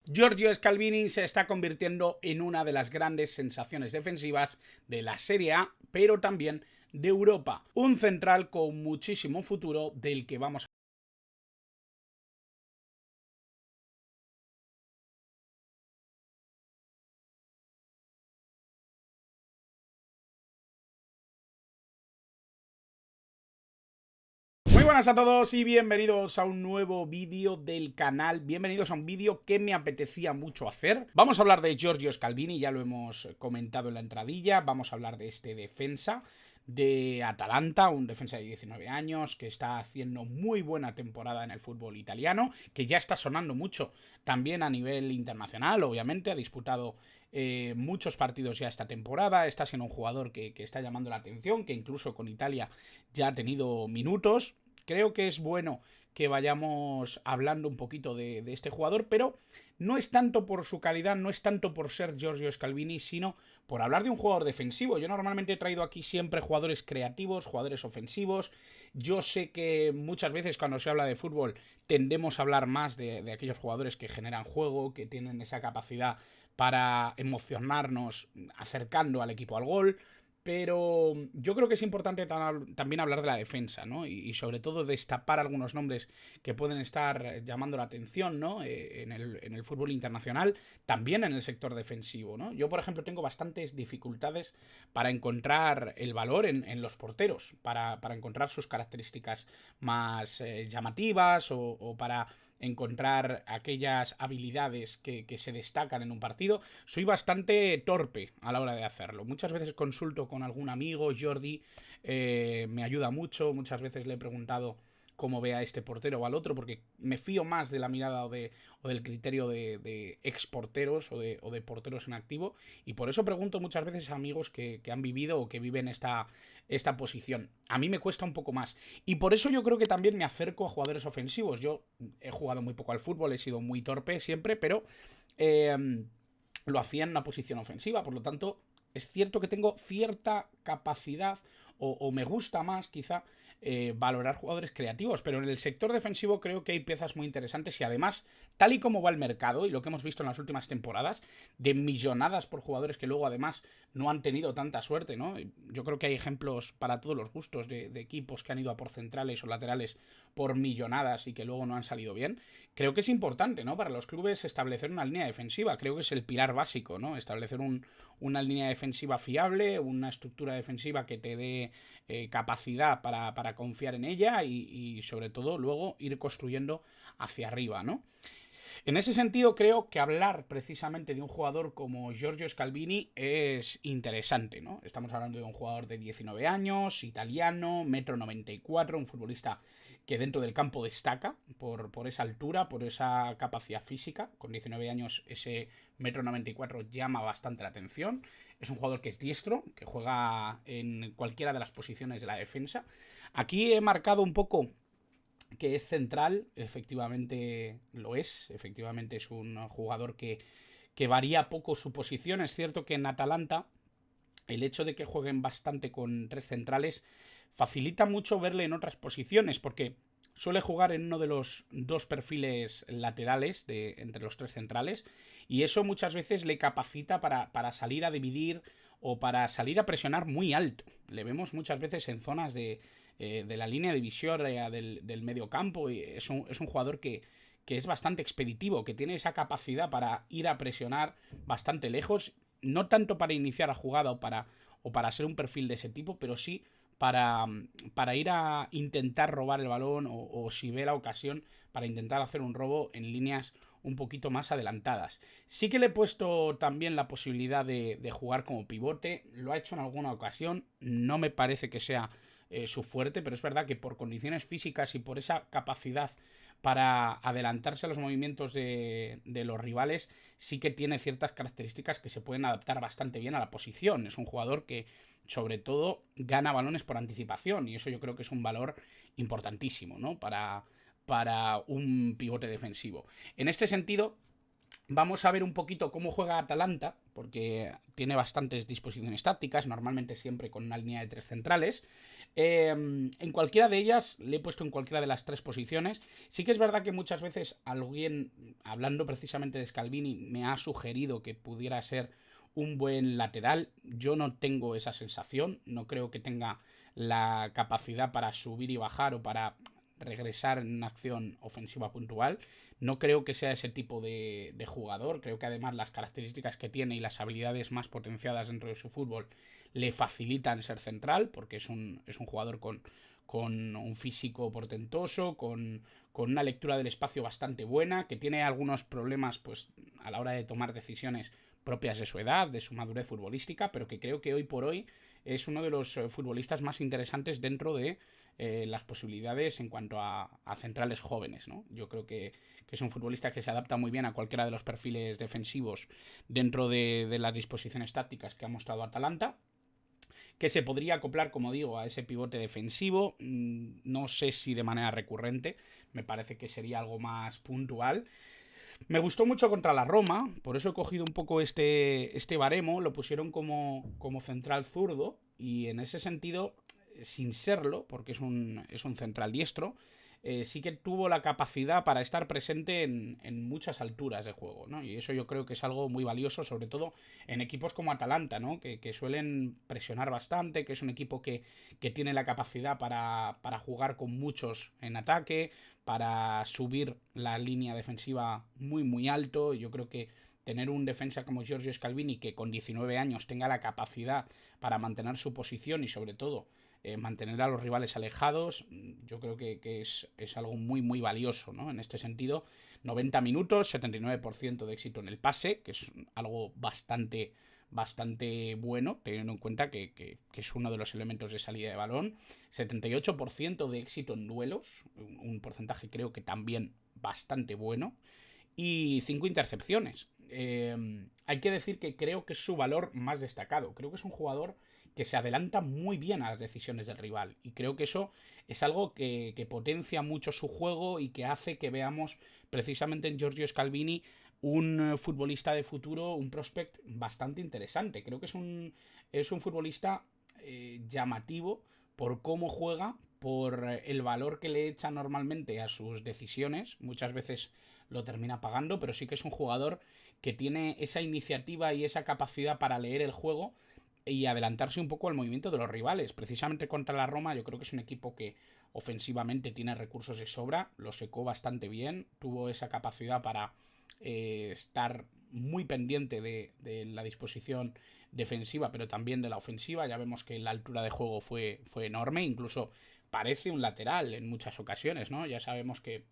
Giorgio Scalvini se está convirtiendo en una de las grandes sensaciones defensivas de la Serie A, pero también de Europa. Un central con muchísimo futuro del que vamos a Muy buenas a todos y bienvenidos a un nuevo vídeo del canal. Bienvenidos a un vídeo que me apetecía mucho hacer. Vamos a hablar de Giorgio Scalvini, ya lo hemos comentado en la entradilla. Vamos a hablar de este defensa de Atalanta, un defensa de 19 años que está haciendo muy buena temporada en el fútbol italiano, que ya está sonando mucho también a nivel internacional, obviamente. Ha disputado muchos partidos ya esta temporada. Está siendo un jugador que está llamando la atención, que incluso con Italia ya ha tenido minutos. Creo que es bueno que vayamos hablando un poquito de este jugador, pero no es tanto por su calidad, no es tanto por ser Giorgio Scalvini, sino por hablar de un jugador defensivo. Yo normalmente he traído aquí siempre jugadores creativos, jugadores ofensivos. Yo sé que muchas veces cuando se habla de fútbol tendemos a hablar más de aquellos jugadores que generan juego, que tienen esa capacidad para emocionarnos acercando al equipo al gol. Pero yo creo que es importante también hablar de la defensa, ¿no? Y sobre todo destapar algunos nombres que pueden estar llamando la atención, ¿no? En el fútbol internacional, también en el sector defensivo, ¿no? Yo, por ejemplo, tengo bastantes dificultades para encontrar el valor en los porteros, para encontrar sus características más llamativas o para encontrar aquellas habilidades que se destacan en un partido. Soy bastante torpe a la hora de hacerlo. Muchas veces consulto con algún amigo, Jordi, me ayuda mucho. Muchas veces le he preguntado cómo ve a este portero o al otro, porque me fío más de la mirada o del criterio de exporteros o de porteros en activo, y por eso pregunto muchas veces a amigos que han vivido o que viven esta posición. A mí me cuesta un poco más, y por eso yo creo que también me acerco a jugadores ofensivos. Yo he jugado muy poco al fútbol, he sido muy torpe siempre, pero eh, lo hacía en una posición ofensiva, por lo tanto es cierto que tengo cierta capacidad o me gusta más quizá valorar jugadores creativos, pero en el sector defensivo creo que hay piezas muy interesantes, y además, tal y como va el mercado y lo que hemos visto en las últimas temporadas, de millonadas por jugadores que luego además no han tenido tanta suerte, ¿no? Yo creo que hay ejemplos para todos los gustos de equipos que han ido a por centrales o laterales por millonadas y que luego no han salido bien. Creo que es importante, ¿no? Para los clubes establecer una línea defensiva. Creo que es el pilar básico, ¿no? Establecer una línea defensiva fiable, una estructura defensiva que te dé capacidad para confiar en ella y sobre todo luego ir construyendo hacia arriba, ¿no? En ese sentido, creo que hablar precisamente de un jugador como Giorgio Scalvini es interesante, ¿no? Estamos hablando de un jugador de 19 años, italiano, 1,94 m, un futbolista que dentro del campo destaca por esa altura, por esa capacidad física. Con 19 años ese 1,94 m llama bastante la atención. Es un jugador que es diestro, que juega en cualquiera de las posiciones de la defensa. Aquí he marcado un poco que es central, efectivamente lo es, efectivamente es un jugador que varía poco su posición. Es cierto que en Atalanta el hecho de que jueguen bastante con tres centrales facilita mucho verle en otras posiciones, porque suele jugar en uno de los dos perfiles laterales entre los tres centrales, y eso muchas veces le capacita para salir a dividir o para salir a presionar muy alto. Le vemos muchas veces en zonas de la línea divisoria del medio campo, y es un jugador que es bastante expeditivo, que tiene esa capacidad para ir a presionar bastante lejos, no tanto para iniciar la jugada o para ser un perfil de ese tipo, pero sí para ir a intentar robar el balón o si ve la ocasión, para intentar hacer un robo en líneas un poquito más adelantadas. Sí que le he puesto también la posibilidad de jugar como pivote, lo ha hecho en alguna ocasión, no me parece que sea su fuerte, pero es verdad que por condiciones físicas y por esa capacidad para adelantarse a los movimientos de los rivales, sí que tiene ciertas características que se pueden adaptar bastante bien a la posición. Es un jugador que sobre todo gana balones por anticipación, y eso yo creo que es un valor importantísimo, ¿no? Para un pivote defensivo. En este sentido, Vamos a ver un poquito cómo juega Atalanta, porque tiene bastantes disposiciones tácticas, normalmente siempre con una línea de 3 centrales. En cualquiera de ellas, le he puesto en cualquiera de las 3 posiciones. Sí que es verdad que muchas veces alguien, hablando precisamente de Scalvini, me ha sugerido que pudiera ser un buen lateral. Yo no tengo esa sensación, no creo que tenga la capacidad para subir y bajar o para regresar en una acción ofensiva puntual. No creo que sea ese tipo de jugador. Creo que además las características que tiene y las habilidades más potenciadas dentro de su fútbol le facilitan ser central, porque es un jugador con un físico portentoso, con una lectura del espacio bastante buena, que tiene algunos problemas pues a la hora de tomar decisiones propias de su edad, de su madurez futbolística, pero que creo que hoy por hoy es uno de los futbolistas más interesantes dentro de las posibilidades en cuanto a centrales jóvenes, ¿no? Yo creo que es un futbolista que se adapta muy bien a cualquiera de los perfiles defensivos dentro de las disposiciones tácticas que ha mostrado Atalanta, que se podría acoplar, como digo, a ese pivote defensivo. No sé si de manera recurrente, me parece que sería algo más puntual. Me gustó mucho contra la Roma, por eso he cogido un poco este baremo, lo pusieron como central zurdo, y en ese sentido, sin serlo, porque es un central diestro, sí que tuvo la capacidad para estar presente en muchas alturas de juego, ¿no? Y eso yo creo que es algo muy valioso, sobre todo en equipos como Atalanta, ¿no? Que suelen presionar bastante, que es un equipo que tiene la capacidad para jugar con muchos en ataque, para subir la línea defensiva muy muy alto. Yo creo que tener un defensa como Giorgio Scalvini, que con 19 años tenga la capacidad para mantener su posición y sobre todo mantener a los rivales alejados, yo creo que es algo muy muy valioso, ¿no? En este sentido, 90 minutos, 79% de éxito en el pase, que es algo bastante bueno, teniendo en cuenta que es uno de los elementos de salida de balón. 78% de éxito en duelos, un porcentaje creo que también bastante bueno, y 5 intercepciones. Hay que decir que creo que es su valor más destacado. Creo que es un jugador que se adelanta muy bien a las decisiones del rival, y creo que eso es algo que potencia mucho su juego y que hace que veamos precisamente en Giorgio Scalvini un futbolista de futuro, un prospect bastante interesante. Creo que es un futbolista llamativo por cómo juega, por el valor que le echa normalmente a sus decisiones. Muchas veces lo termina pagando, pero sí que es un jugador que tiene esa iniciativa y esa capacidad para leer el juego y adelantarse un poco al movimiento de los rivales. Precisamente contra la Roma yo creo que es un equipo que ofensivamente tiene recursos de sobra, lo secó bastante bien, tuvo esa capacidad para estar muy pendiente de la disposición defensiva, pero también de la ofensiva. Ya vemos que la altura de juego fue enorme, incluso parece un lateral en muchas ocasiones, ¿no? Ya sabemos que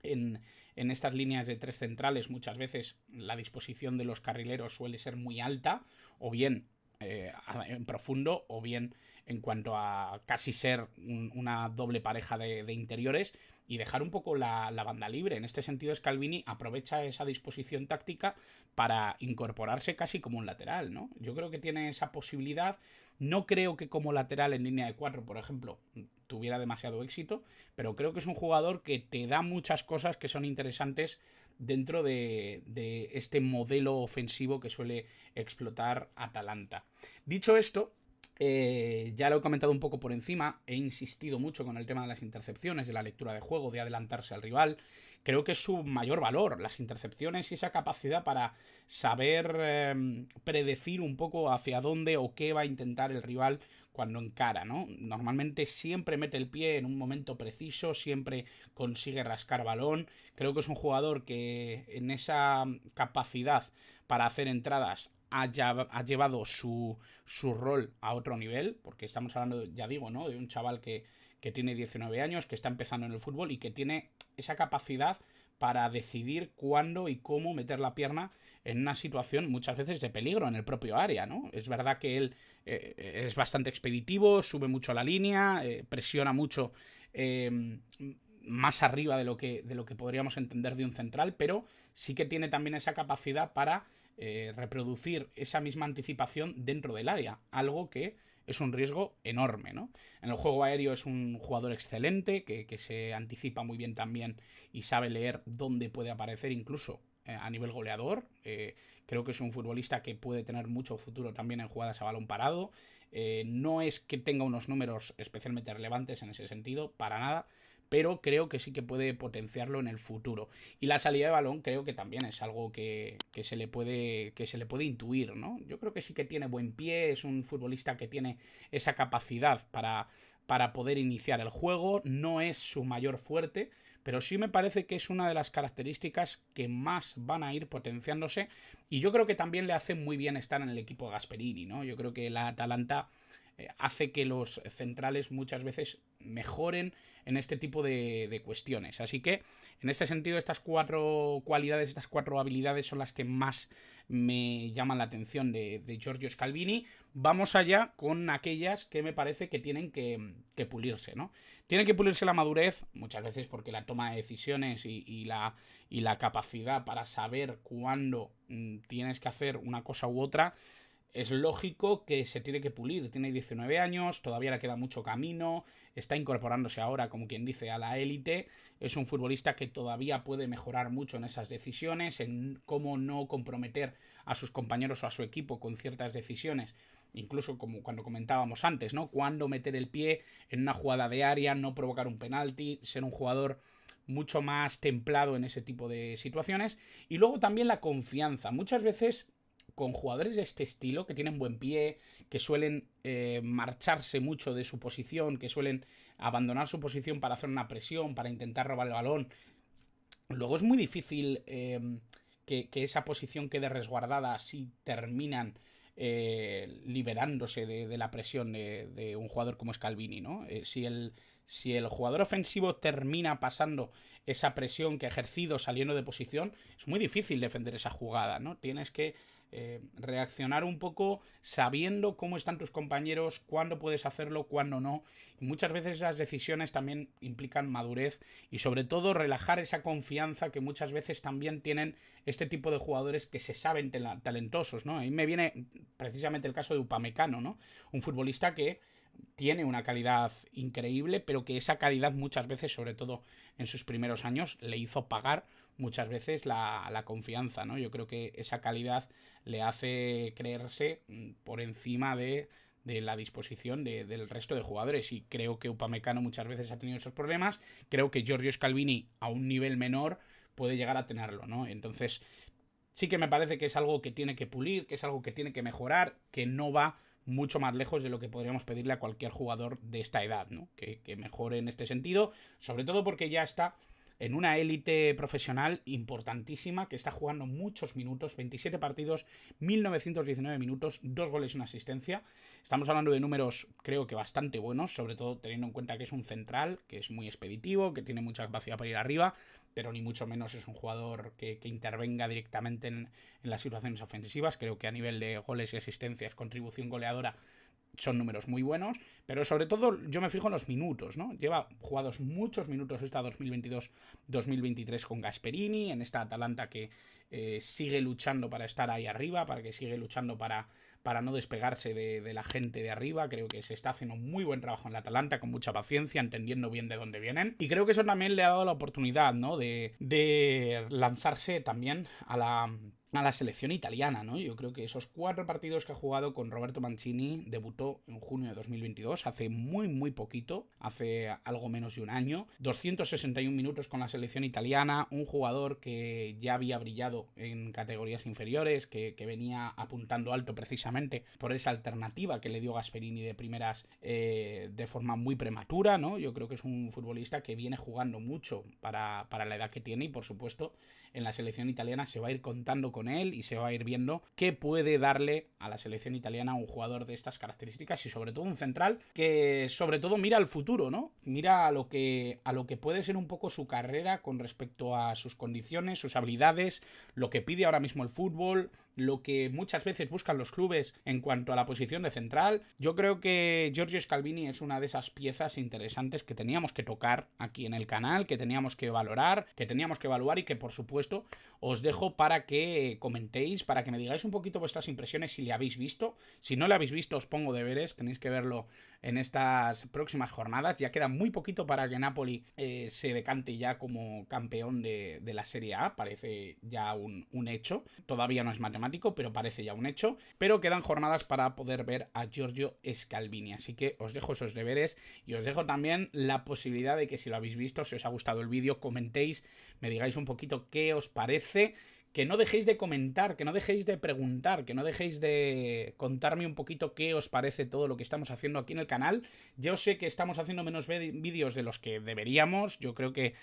en estas líneas de 3 centrales muchas veces la disposición de los carrileros suele ser muy alta, o bien en profundo, o bien en cuanto a casi ser una doble pareja de interiores, y dejar un poco la banda libre. En este sentido, Scalvini aprovecha esa disposición táctica para incorporarse casi como un lateral, ¿no? Yo creo que tiene esa posibilidad. No creo que como lateral en línea de 4, por ejemplo, tuviera demasiado éxito, pero creo que es un jugador que te da muchas cosas que son interesantes dentro de este modelo ofensivo que suele explotar Atalanta. Dicho esto, ya lo he comentado un poco por encima, he insistido mucho con el tema de las intercepciones, de la lectura de juego, de adelantarse al rival. Creo que es su mayor valor, las intercepciones y esa capacidad para saber predecir un poco hacia dónde o qué va a intentar el rival cuando encara, ¿no? Normalmente siempre mete el pie en un momento preciso, siempre consigue rascar balón. Creo que es un jugador que en esa capacidad para hacer entradas ha llevado su rol a otro nivel, porque estamos hablando, ya digo, ¿no? De un chaval que tiene 19 años, que está empezando en el fútbol y que tiene esa capacidad para decidir cuándo y cómo meter la pierna en una situación muchas veces de peligro en el propio área, ¿no? Es verdad que él es bastante expeditivo, sube mucho a la línea, presiona mucho más arriba de lo que podríamos entender de un central, pero sí que tiene también esa capacidad para reproducir esa misma anticipación dentro del área, algo que es un riesgo enorme, ¿no? En el juego aéreo es un jugador excelente, que se anticipa muy bien también y sabe leer dónde puede aparecer incluso a nivel goleador. Creo que es un futbolista que puede tener mucho futuro también en jugadas a balón parado. No es que tenga unos números especialmente relevantes en ese sentido, para nada, pero creo que sí que puede potenciarlo en el futuro. Y la salida de balón creo que también es algo que se le puede intuir, ¿no? Yo creo que sí que tiene buen pie, es un futbolista que tiene esa capacidad para poder iniciar el juego. No es su mayor fuerte, pero sí me parece que es una de las características que más van a ir potenciándose, y yo creo que también le hace muy bien estar en el equipo Gasperini, ¿no? Yo creo que la Atalanta hace que los centrales muchas veces mejoren en este tipo de cuestiones. Así que, en este sentido, estas 4 cualidades, estas 4 habilidades son las que más me llaman la atención de Giorgio Scalvini. Vamos allá con aquellas que me parece que tienen que pulirse, ¿no? Tiene que pulirse la madurez, muchas veces porque la toma de decisiones y la capacidad para saber cuándo tienes que hacer una cosa u otra. Es lógico que se tiene que pulir. Tiene 19 años, todavía le queda mucho camino, está incorporándose ahora, como quien dice, a la élite. Es un futbolista que todavía puede mejorar mucho en esas decisiones, en cómo no comprometer a sus compañeros o a su equipo con ciertas decisiones. Incluso como cuando comentábamos antes, ¿no? Cuándo meter el pie en una jugada de área, no provocar un penalti, ser un jugador mucho más templado en ese tipo de situaciones. Y luego también la confianza. Muchas veces, con jugadores de este estilo, que tienen buen pie, que suelen marcharse mucho de su posición, que suelen abandonar su posición para hacer una presión, para intentar robar el balón, luego es muy difícil que esa posición quede resguardada si terminan liberándose de la presión de un jugador como Scalvini, ¿no? Si el jugador ofensivo termina pasando esa presión que ha ejercido saliendo de posición, es muy difícil defender esa jugada, ¿no? Tienes que reaccionar un poco sabiendo cómo están tus compañeros, cuándo puedes hacerlo, cuándo no. Y muchas veces esas decisiones también implican madurez y sobre todo relajar esa confianza que muchas veces también tienen este tipo de jugadores que se saben talentosos, ¿no? Ahí me viene precisamente el caso de Upamecano, ¿no? Un futbolista que tiene una calidad increíble, pero que esa calidad muchas veces, sobre todo en sus primeros años, le hizo pagar muchas veces la confianza, ¿no? Yo creo que esa calidad le hace creerse por encima de la disposición del resto de jugadores, y creo que Upamecano muchas veces ha tenido esos problemas. Creo que Giorgio Scalvini, a un nivel menor, puede llegar a tenerlo, ¿no? Entonces sí que me parece que es algo que tiene que pulir, que es algo que tiene que mejorar, que no va mucho más lejos de lo que podríamos pedirle a cualquier jugador de esta edad, ¿no? Que mejore en este sentido, sobre todo porque ya está en una élite profesional importantísima, que está jugando muchos minutos, 27 partidos, 1919 minutos, 2 goles y una asistencia. Estamos hablando de números, creo que bastante buenos, sobre todo teniendo en cuenta que es un central, que es muy expeditivo, que tiene mucha capacidad para ir arriba, pero ni mucho menos es un jugador que intervenga directamente en las situaciones ofensivas. Creo que a nivel de goles y asistencias, contribución goleadora, son números muy buenos, pero sobre todo yo me fijo en los minutos, ¿no? Lleva jugados muchos minutos esta 2022-2023 con Gasperini, en esta Atalanta que sigue luchando para estar ahí arriba, para que sigue luchando para no despegarse de la gente de arriba. Creo que se está haciendo muy buen trabajo en la Atalanta, con mucha paciencia, entendiendo bien de dónde vienen, y creo que eso también le ha dado la oportunidad, ¿no? de lanzarse también a la selección italiana, ¿no? Yo creo que esos 4 partidos que ha jugado con Roberto Mancini, debutó en junio de 2022, hace muy poquito, hace algo menos de un año, 261 minutos con la selección italiana, un jugador que ya había brillado en categorías inferiores, que venía apuntando alto precisamente por esa alternativa que le dio Gasperini de primeras de forma muy prematura, ¿no? Yo creo que es un futbolista que viene jugando mucho para la edad que tiene, y por supuesto en la selección italiana se va a ir contando con él y se va a ir viendo qué puede darle a la selección italiana un jugador de estas características, y sobre todo un central que sobre todo mira al futuro, ¿no? Mira a lo que puede ser un poco su carrera con respecto a sus condiciones, sus habilidades, lo que pide ahora mismo el fútbol, lo que muchas veces buscan los clubes en cuanto a la posición de central. Yo creo que Giorgio Scalvini es una de esas piezas interesantes que teníamos que tocar aquí en el canal, que teníamos que valorar, que teníamos que evaluar, y que por supuesto os dejo para que que comentéis, para que me digáis un poquito vuestras impresiones si le habéis visto. Si no le habéis visto, os pongo deberes, tenéis que verlo en estas próximas jornadas. Ya queda muy poquito para que Napoli se decante ya como campeón de la Serie A, parece ya un hecho. Todavía no es matemático, pero parece ya un hecho. Pero quedan jornadas para poder ver a Giorgio Scalvini, así que os dejo esos deberes y os dejo también la posibilidad de que si lo habéis visto, si os ha gustado el vídeo, comentéis, me digáis un poquito qué os parece. Que no dejéis de comentar, que no dejéis de preguntar, que no dejéis de contarme un poquito qué os parece todo lo que estamos haciendo aquí en el canal. Yo sé que estamos haciendo menos vídeos de los que deberíamos. Yo creo que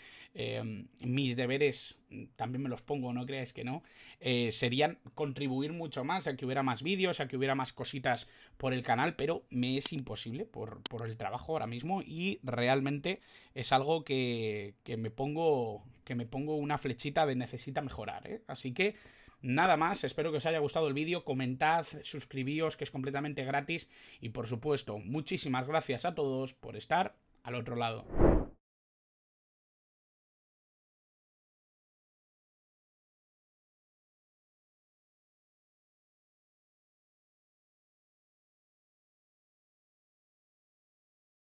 mis deberes, también me los pongo, no creáis que no, serían contribuir mucho más a que hubiera más vídeos, a que hubiera más cositas por el canal, pero me es imposible por el trabajo ahora mismo y realmente es algo que me pongo una flechita de necesita mejorar, ¿eh? Así que nada más, espero que os haya gustado el vídeo, comentad, suscribíos, que es completamente gratis y por supuesto, muchísimas gracias a todos por estar al otro lado.